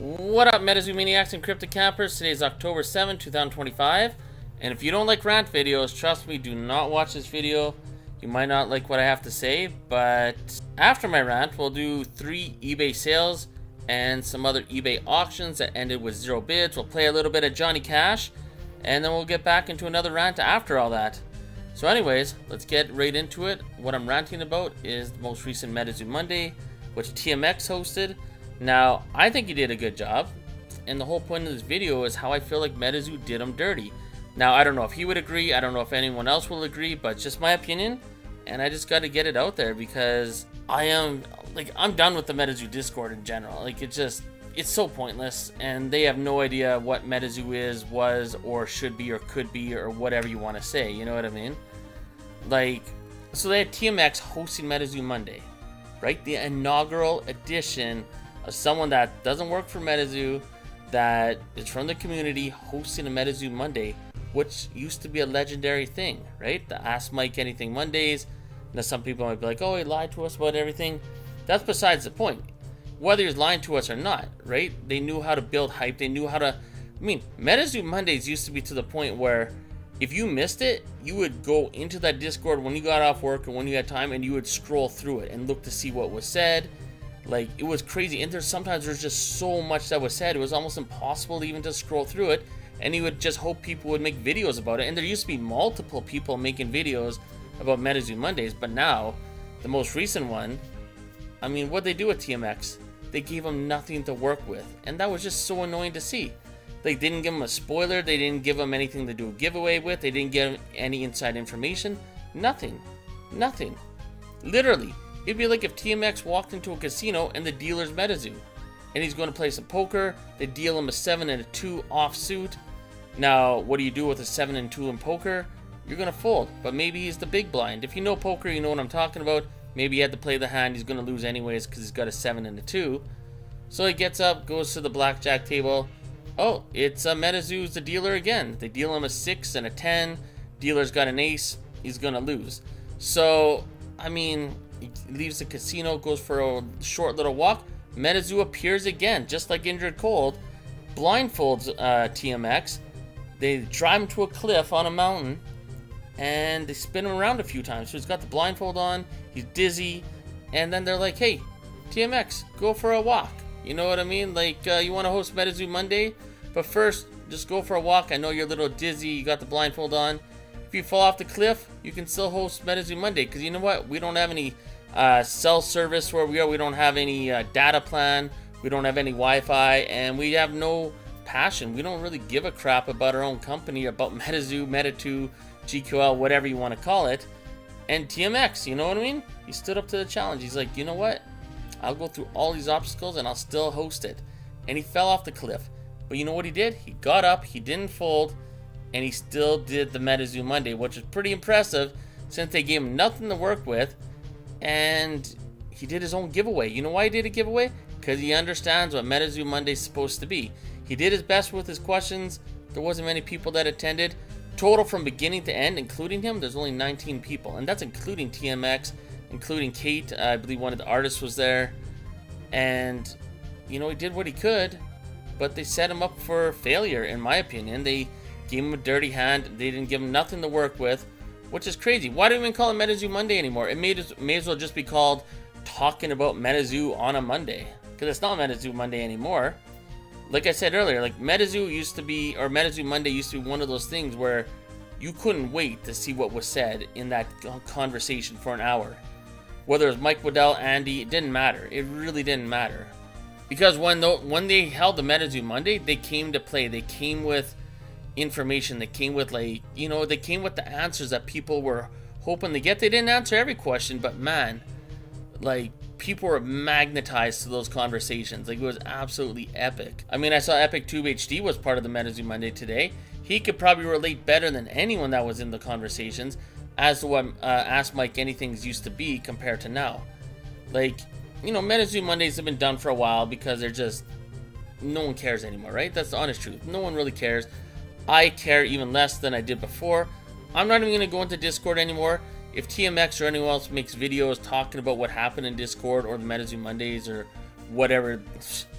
What up, MetaZoo Maniacs and Crypto Campers? Today is October 7, 2025. And if you don't like rant videos, trust me, do not watch this video. You might not like what I have to say, but after my rant, we'll do 3 eBay sales and some other eBay auctions that ended with 0 bids. We'll play a little bit of Johnny Cash, and then we'll get back into another rant after all that. So anyways, let's get right into it. What I'm ranting about is the most recent MetaZoo Monday, which TMX hosted. Now, I think he did a good job, and the whole point of this video is how I feel like MetaZoo did him dirty. Now, I don't know if he would agree, I don't know if anyone else will agree, but it's just my opinion, and I just got to get it out there because I'm done with the MetaZoo Discord in general. It's so pointless, and they have no idea what MetaZoo is, was, or should be, or could be, or whatever you want to say, you know what I mean? So they had TMX hosting MetaZoo Monday, right? The inaugural edition of someone that doesn't work for MetaZoo, that is from the community, hosting a MetaZoo Monday, which used to be a legendary thing, right? The Ask Mike Anything Mondays. Now some people might be like, oh, he lied to us about everything. That's besides the point. Whether he's lying to us or not, right? They knew how to build hype. They knew how to... MetaZoo Mondays used to be to the point where if you missed it, you would go into that Discord when you got off work or when you had time, and you would scroll through it and look to see what was said. It was crazy, and sometimes there's just so much that was said, it was almost impossible even to scroll through it, and you would just hope people would make videos about it. And there used to be multiple people making videos about MetaZoo Mondays, but now, the most recent one, what'd they do with TMX? They gave them nothing to work with, and that was just so annoying to see. They didn't give them a spoiler, they didn't give them anything to do a giveaway with, they didn't give them any inside information, nothing. Literally. It'd be like if TMX walked into a casino and the dealer's MetaZoo, and he's going to play some poker. They deal him a 7 and a 2 offsuit. Now, what do you do with a 7 and 2 in poker? You're going to fold, but maybe he's the big blind. If you know poker, you know what I'm talking about. Maybe he had to play the hand he's going to lose anyways because he's got a 7 and a 2. So he gets up, goes to the blackjack table. Oh, it's MetaZoo's the dealer again. They deal him a 6 and a 10. Dealer's got an ace. He's going to lose. So, he leaves the casino, goes for a short little walk. MetaZoo appears again, just like Injured Cold, blindfolds TMX. They drive him to a cliff on a mountain, and they spin him around a few times. So he's got the blindfold on, he's dizzy, and then they're like, hey, TMX, go for a walk. You know what I mean? You want to host MetaZoo Monday, but first, just go for a walk. I know you're a little dizzy, you got the blindfold on. If you fall off the cliff, you can still host MetaZoo Monday, because you know what? We don't have any cell service where we are. We don't have any data plan. We don't have any Wi-Fi, and we have no passion. We don't really give a crap about our own company, about MetaZoo, MetaTwo, GQL, whatever you want to call it. And TMX, you know what I mean? He stood up to the challenge. He's like, you know what? I'll go through all these obstacles and I'll still host it. And he fell off the cliff. But you know what he did? He got up, he didn't fold, and he still did the MetaZoo Monday, which is pretty impressive since they gave him nothing to work with. And he did his own giveaway. You know why he did a giveaway? Because he understands what MetaZoo Monday is supposed to be. He did his best with his questions. There wasn't many people that attended. Total from beginning to end, including him, there's only 19 people. And that's including TMX, including Kate. I believe one of the artists was there. And, he did what he could. But they set him up for failure, in my opinion. They gave him a dirty hand. They didn't give him nothing to work with, which is crazy. Why do we even call it MetaZoo Monday anymore? It may as well just be called talking about MetaZoo on a Monday, because it's not MetaZoo Monday anymore. Like I said earlier, MetaZoo used to be, or MetaZoo Monday used to be one of those things where you couldn't wait to see what was said in that conversation for an hour. Whether it was Mike Waddell, Andy, it didn't matter. It really didn't matter. Because when they held the MetaZoo Monday, they came to play. They came with information. They came with they came with the answers that people were hoping to get. They didn't answer every question, but man, people were magnetized to those conversations. It was absolutely epic. I saw Epic Tube HD was part of the MetaZoo Monday today. He could probably relate better than anyone that was in the conversations as to what Ask Mike Anything's used to be compared to now. MetaZoo Mondays have been done for a while because they're just, no one cares anymore, right? That's the honest truth. No one really cares. I care even less than I did before. I'm not even going to go into Discord anymore. If TMX or anyone else makes videos talking about what happened in Discord or the MetaZoo Mondays or whatever.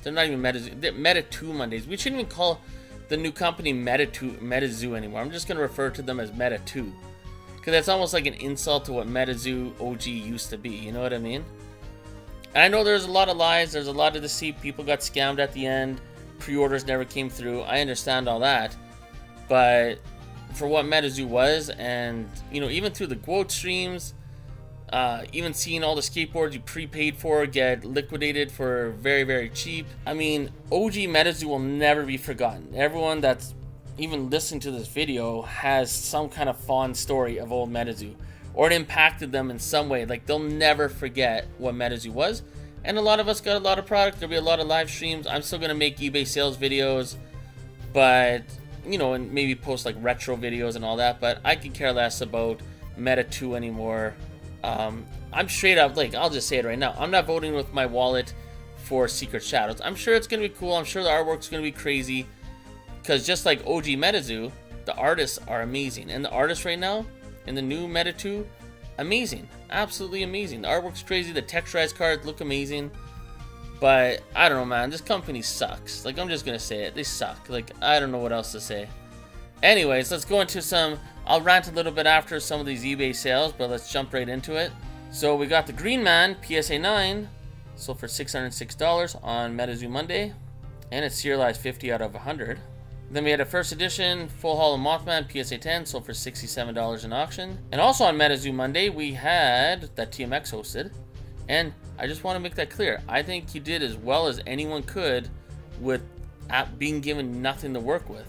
They're not even MetaZoo. They're MetaTwo Mondays. We shouldn't even call the new company MetaZoo anymore. I'm just going to refer to them as MetaTwo. Because that's almost like an insult to what MetaZoo OG used to be. You know what I mean? And I know there's a lot of lies. There's a lot of deceit. People got scammed at the end. Pre-orders never came through. I understand all that. But for what MetaZoo was, and, you know, even through the quote streams, even seeing all the skateboards you prepaid for get liquidated for very, very cheap. I mean, OG MetaZoo will never be forgotten. Everyone that's even listening to this video has some kind of fond story of old MetaZoo, or it impacted them in some way. Like, they'll never forget what MetaZoo was. And a lot of us got a lot of product. There'll be a lot of live streams. I'm still gonna make eBay sales videos, but, you know, and maybe post like retro videos and all that. But I could care less about MetaTwo anymore. I'm straight up, like, I'll just say it right now. I'm not voting with my wallet for Secret Shadows. I'm sure it's gonna be cool. I'm sure the artwork's gonna be crazy. Because just like OG MetaZoo, the artists are amazing. And the artists right now in the new MetaTwo, amazing. Absolutely amazing. The artwork's crazy. The texturized cards look amazing. But I don't know, man. This company sucks. Like, I'm just gonna say it. They suck. Like, I don't know what else to say. Anyways, let's go into some... I'll rant a little bit after some of these eBay sales, but let's jump right into it. So we got the Green Man PSA 9, sold for $606 on MetaZoo Monday, and it's serialized 50 out of 100. Then we had a first edition Full Hollow Mothman PSA 10, sold for $67 in auction. And also on MetaZoo Monday, we had that TMX hosted, and I just want to make that clear. I think he did as well as anyone could with being given nothing to work with.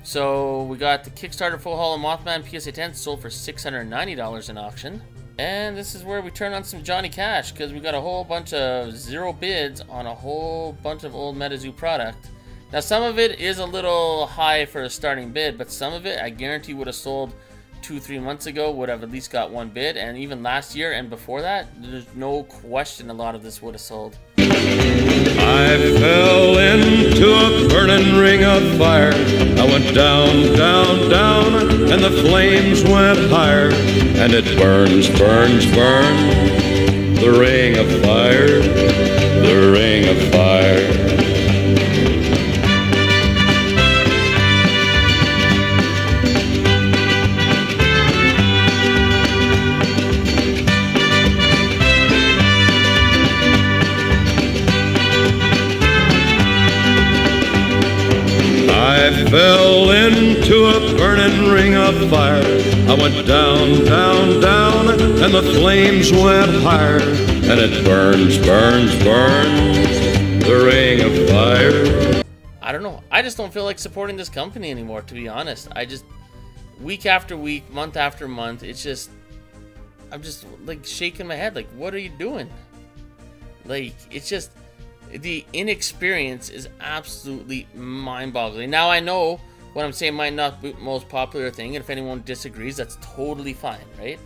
So we got the Kickstarter Full Hollow Mothman PSA 10, sold for $690 in auction. And this is where we turn on some Johnny Cash, because we got a whole bunch of zero bids on a whole bunch of old MetaZoo product. Now, some of it is a little high for a starting bid, but some of it I guarantee would have sold 2-3 months ago, would have at least got one bid, and even last year and before that, there's no question a lot of this would have sold. I fell into a burning ring of fire. I went down, down, down, and the flames went higher. And it burns, burns, burns, the ring of fire, the ring of fire. I fell into a burning ring of fire. I went down, down, down, and the flames went higher. And it burns, burns, burns, the ring of fire. I don't know. I just don't feel like supporting this company anymore, to be honest. I just, week after week, month after month, it's just, I'm just like shaking my head. Like, what are you doing? Like, it's just, the inexperience is absolutely mind-boggling. Now, I know what I'm saying might not be the most popular thing, and if anyone disagrees, that's totally fine, right?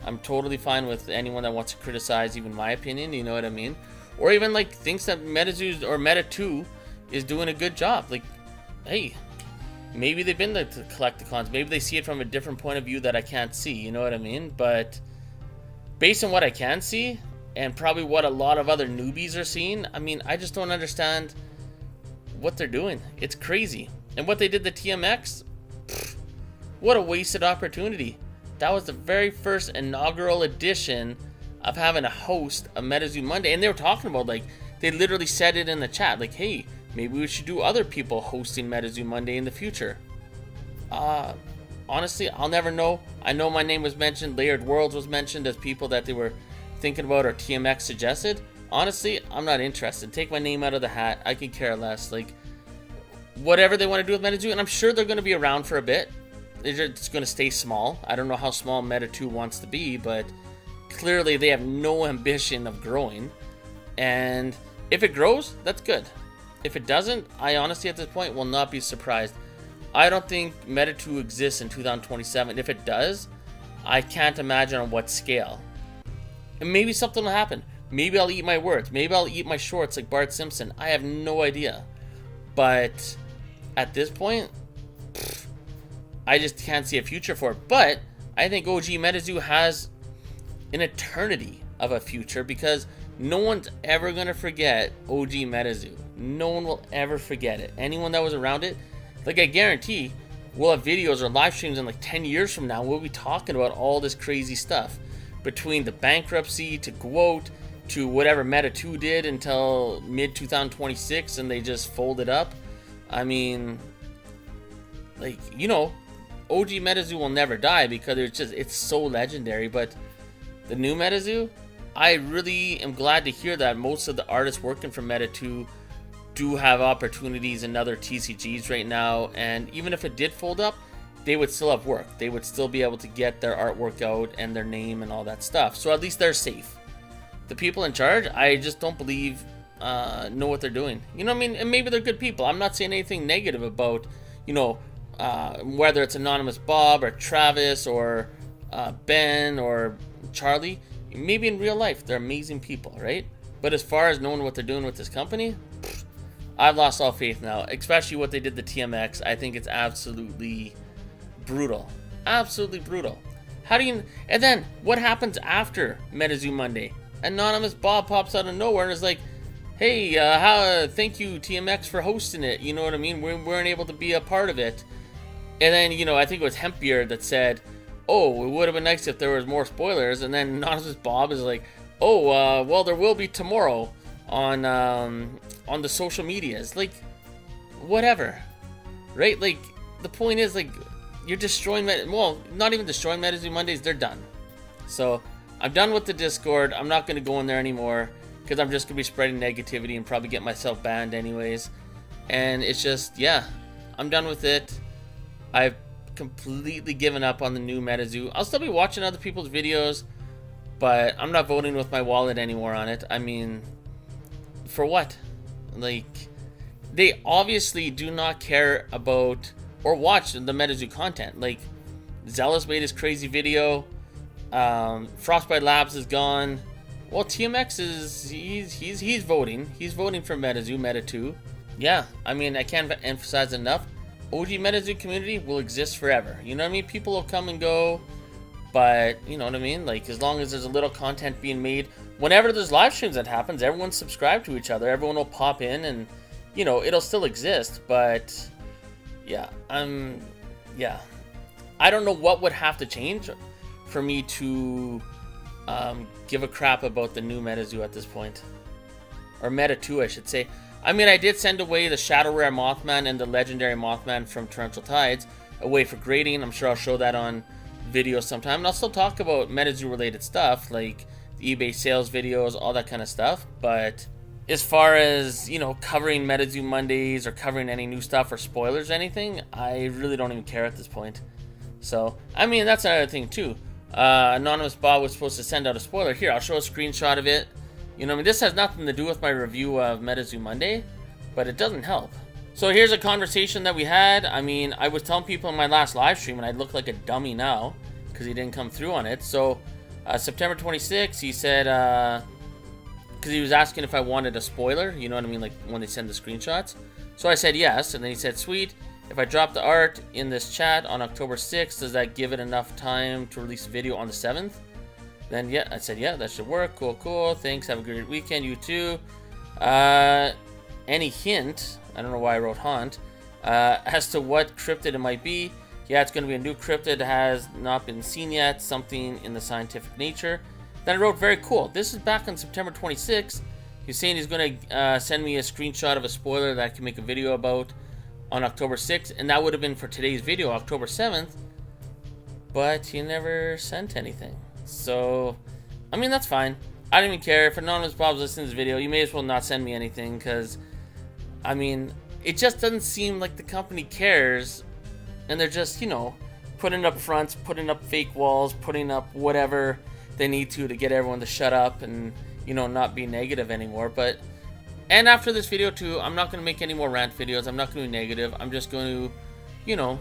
I'm totally fine with anyone that wants to criticize even my opinion, you know what I mean? Or even, like, thinks that MetaZoo or MetaTwo is doing a good job. Like, hey, maybe they've been there to collect the cons. Maybe they see it from a different point of view that I can't see, you know what I mean? But based on what I can see, and probably what a lot of other newbies are seeing, I mean, I just don't understand what they're doing. It's crazy. And what they did, the TMX, pfft, what a wasted opportunity. That was the very first inaugural edition of having a host a MetaZoo Monday. And they were talking about, like, they literally said it in the chat, like, hey, maybe we should do other people hosting MetaZoo Monday in the future. Honestly, I'll never know. I know my name was mentioned, Layered Worlds was mentioned as people that they were thinking about, or TMX suggested. Honestly, I'm not interested. Take my name out of the hat. I could care less. Like, whatever they want to do with MetaZoo, and I'm sure they're going to be around for a bit. They're just going to stay small. I don't know how small MetaTwo wants to be, but clearly they have no ambition of growing. And if it grows, that's good. If it doesn't, I honestly at this point will not be surprised. I don't think MetaTwo exists in 2027. If it does, I can't imagine on what scale. And maybe something will happen. Maybe I'll eat my words. Maybe I'll eat my shorts like Bart Simpson. I have no idea. But at this point, I just can't see a future for it. But I think OG MetaZoo has an eternity of a future, because No one's ever going to forget OG MetaZoo. No one will ever forget it. Anyone that was around it, like I guarantee, we'll have videos or live streams in like 10 years from now. We'll be talking about all this crazy stuff. Between the bankruptcy to Quote to whatever MetaTwo did until mid-2026 and they just folded up. I mean, like, you know, OG MetaZoo will never die because it's so legendary. But the new MetaZoo, I really am glad to hear that most of the artists working for MetaTwo do have opportunities in other TCGs right now, and even if it did fold up, they would still have work. They would still be able to get their artwork out and their name and all that stuff. So at least they're safe. The people in charge, I just don't believe know what they're doing. You know what I mean? And maybe they're good people. I'm not saying anything negative about, you know, whether it's Anonymous Bob or Travis or Ben or Charlie. Maybe in real life, they're amazing people, right? But as far as knowing what they're doing with this company, I've lost all faith now, especially what they did to TMX. I think it's absolutely brutal. Absolutely brutal. How do you... And then, what happens after MetaZoo Monday? Anonymous Bob pops out of nowhere and is like, hey, thank you, TMX, for hosting it. You know what I mean? We weren't able to be a part of it. And then, you know, I think it was Hempbeard that said, oh, it would have been nice if there was more spoilers. And then Anonymous Bob is like, oh, well, there will be tomorrow on the social medias. Like, whatever, right? Like, the point is, like, you're destroying well, not even destroying MetaZoo Mondays. They're done. So I'm done with the Discord. I'm not going to go in there anymore because I'm just going to be spreading negativity and probably get myself banned anyways. And it's just, yeah, I'm done with it. I've completely given up on the new MetaZoo. I'll still be watching other people's videos, but I'm not voting with my wallet anymore on it. I mean, for what? Like, they obviously do not care about or watch the MetaZoo content. Like, Zealous made his crazy video. Frostbite Labs is gone. Well, TMX is he's voting. He's voting for MetaZoo, MetaTwo. Yeah, I mean, I can't emphasize enough. OG MetaZoo community will exist forever. You know what I mean? People will come and go, but you know what I mean? Like, as long as there's a little content being made, whenever there's live streams that happens, everyone's subscribed to each other. Everyone will pop in and, you know, it'll still exist, but yeah, yeah. I don't know what would have to change for me to give a crap about the new MetaZoo at this point. Or MetaTwo, I should say. I mean, I did send away the Shadow Rare Mothman and the Legendary Mothman from Torrential Tides away for grading. I'm sure I'll show that on video sometime. And I'll still talk about MetaZoo related stuff, like the eBay sales videos, all that kind of stuff. But as far as, you know, covering MetaZoo Mondays or covering any new stuff or spoilers or anything, I really don't even care at this point. So, I mean, that's another thing too. Anonymous Bob was supposed to send out a spoiler. Here, I'll show a screenshot of it. You know, I mean, this has nothing to do with my review of MetaZoo Monday, but it doesn't help. So here's a conversation that we had. I mean, I was telling people in my last live stream, and I look like a dummy now because he didn't come through on it. So September 26th, he said, because he was asking if I wanted a spoiler, you know what I mean, like when they send the screenshots. So I said yes, and then he said, sweet. If I drop the art in this chat on October 6th, does that give it enough time to release a video on the 7th? Then, yeah, I said, yeah, that should work. Cool, cool. Thanks. Have a great weekend. You too. Any hint, I don't know why I wrote haunt, as to what cryptid it might be? Yeah, it's going to be a new cryptid that has not been seen yet, something in the scientific nature. Then I wrote, very cool. This is back on September 26th. He's saying he's going to send me a screenshot of a spoiler that I can make a video about on October 6th, and that would have been for today's video, October 7th, but he never sent anything. So, I mean, that's fine. I don't even care. If Anonymous Bob's listening to this video, you may as well not send me anything, because, I mean, it just doesn't seem like the company cares, and they're just, you know, putting up fronts, putting up fake walls, putting up whatever they need to get everyone to shut up and, you know, not be negative anymore. But, and after this video too, I'm not going to make any more rant videos. I'm not going to be negative. I'm just going to, you know,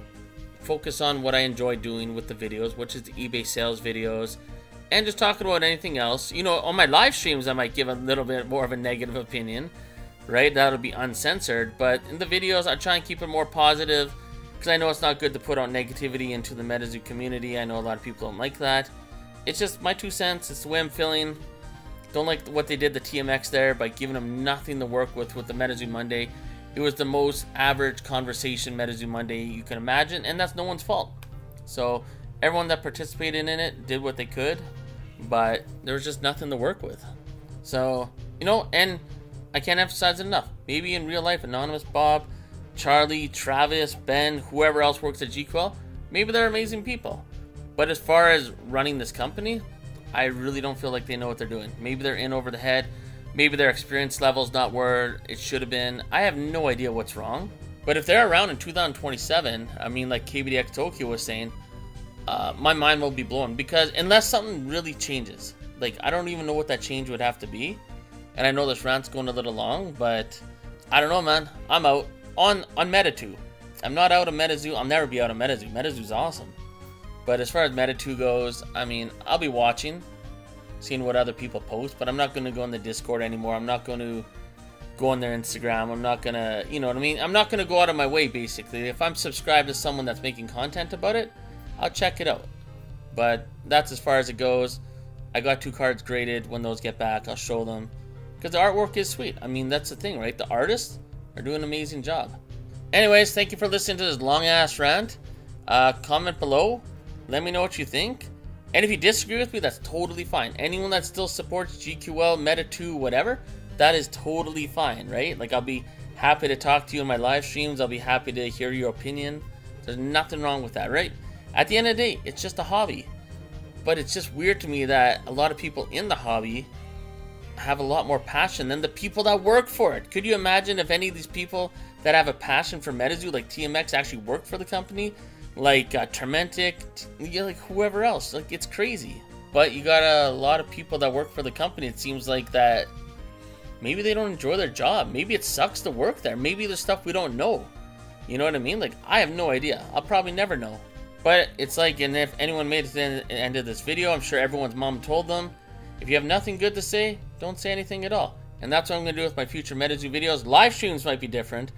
focus on what I enjoy doing with the videos, which is the eBay sales videos, and just talking about anything else. You know, on my live streams, I might give a little bit more of a negative opinion, right? That'll be uncensored. But in the videos, I try and keep it more positive, because I know it's not good to put out negativity into the MetaZoo community. I know a lot of people don't like that. It's just my 2 cents. It's the way I'm feeling. Don't like what they did to TMX there by giving them nothing to work with the MetaZoo Monday. It was the most average conversation MetaZoo Monday you can imagine, and that's no one's fault. So everyone that participated in it did what they could, but there was just nothing to work with. So, you know, and I can't emphasize it enough. Maybe in real life, Anonymous Bob, Charlie, Travis, Ben, whoever else works at GQL, maybe they're amazing people. But as far as running this company, I really don't feel like they know what they're doing. Maybe they're in over the head. Maybe their experience level's not where it should have been. I have no idea what's wrong. But if they're around in 2027, I mean, like KBDX Tokyo was saying, my mind will be blown. Because unless something really changes, like I don't even know what that change would have to be. And I know this rant's going a little long, but I don't know, man. I'm out on MetaTwo. I'm not out of MetaZoo. I'll never be out of MetaZoo. MetaZoo's awesome. But as far as MetaTwo goes, I mean, I'll be watching, seeing what other people post, but I'm not going to go in the Discord anymore. I'm not going to go on their Instagram. I'm not going to, you know what I mean? I'm not going to go out of my way, basically. If I'm subscribed to someone that's making content about it, I'll check it out. But that's as far as it goes. I got 2 cards graded. When those get back, I'll show them. Because the artwork is sweet. I mean, that's the thing, right? The artists are doing an amazing job. Anyways, thank you for listening to this long-ass rant. Comment below. Let me know what you think. And if you disagree with me, that's totally fine. Anyone that still supports GQL, MetaTwo, whatever, that is totally fine, right? Like, I'll be happy to talk to you in my live streams. I'll be happy to hear your opinion. There's nothing wrong with that, right? At the end of the day, it's just a hobby. But it's just weird to me that a lot of people in the hobby have a lot more passion than the people that work for it. Could you imagine if any of these people that have a passion for MetaZoo, like TMX, actually worked for the company? Like Tormentic, like whoever else. Like, it's crazy. But you got a lot of people that work for the company. It seems like that maybe they don't enjoy their job. Maybe it sucks to work there. Maybe there's stuff we don't know. You know what I mean? Like, I have no idea. I'll probably never know. But it's like, and if anyone made it to the end of this video, I'm sure everyone's mom told them, if you have nothing good to say, don't say anything at all. And that's what I'm going to do with my future MetaZoo videos. Live streams might be different.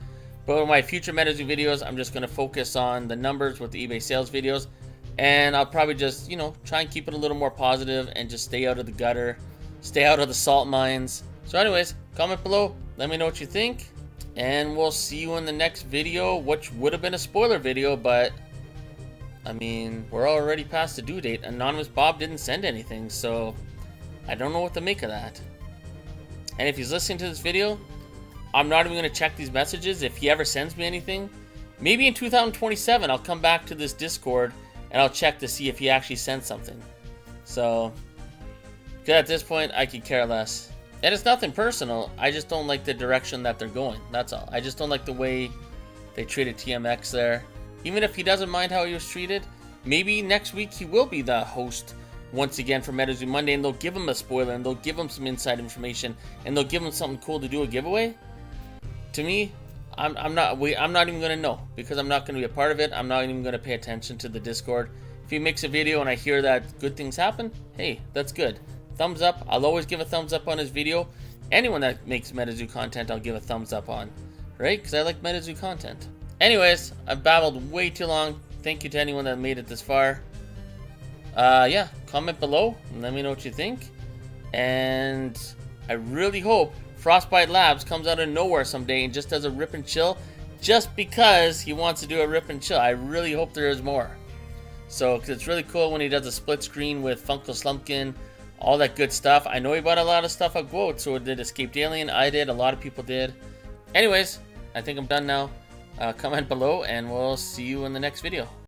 But with my future MetaZoo videos, I'm just going to focus on the numbers with the eBay sales videos. And I'll probably just, you know, try and keep it a little more positive and just stay out of the gutter. Stay out of the salt mines. So anyways, comment below. Let me know what you think. And we'll see you in the next video, which would have been a spoiler video. But, I mean, we're already past the due date. Anonymous Bob didn't send anything. So, I don't know what to make of that. And if he's listening to this video, I'm not even going to check these messages. If he ever sends me anything, maybe in 2027 I'll come back to this Discord and I'll check to see if he actually sent something. So, because at this point I could care less. And it's nothing personal. I just don't like the direction that they're going. That's all. I just don't like the way they treated TMX there. Even if he doesn't mind how he was treated, maybe next week he will be the host once again for MetaZoo Monday, and they'll give him a spoiler and they'll give him some inside information and they'll give him something cool to do a giveaway. To me, I'm not even going to know because I'm not going to be a part of it. I'm not even going to pay attention to the Discord. If he makes a video and I hear that good things happen, hey, that's good. Thumbs up. I'll always give a thumbs up on his video. Anyone that makes MetaZoo content, I'll give a thumbs up on, right? Because I like MetaZoo content. Anyways, I've babbled way too long. Thank you to anyone that made it this far. Yeah, comment below and let me know what you think. And I really hope Frostbite Labs comes out of nowhere someday and just does a rip and chill just because he wants to do a rip and chill. I really hope there is more. So, because it's really cool when he does a split screen with Funko Slumpkin, all that good stuff. I know he bought a lot of stuff at Quote, so did Escaped Alien. I did, a lot of people did. Anyways, I think I'm done now. Comment below and we'll see you in the next video.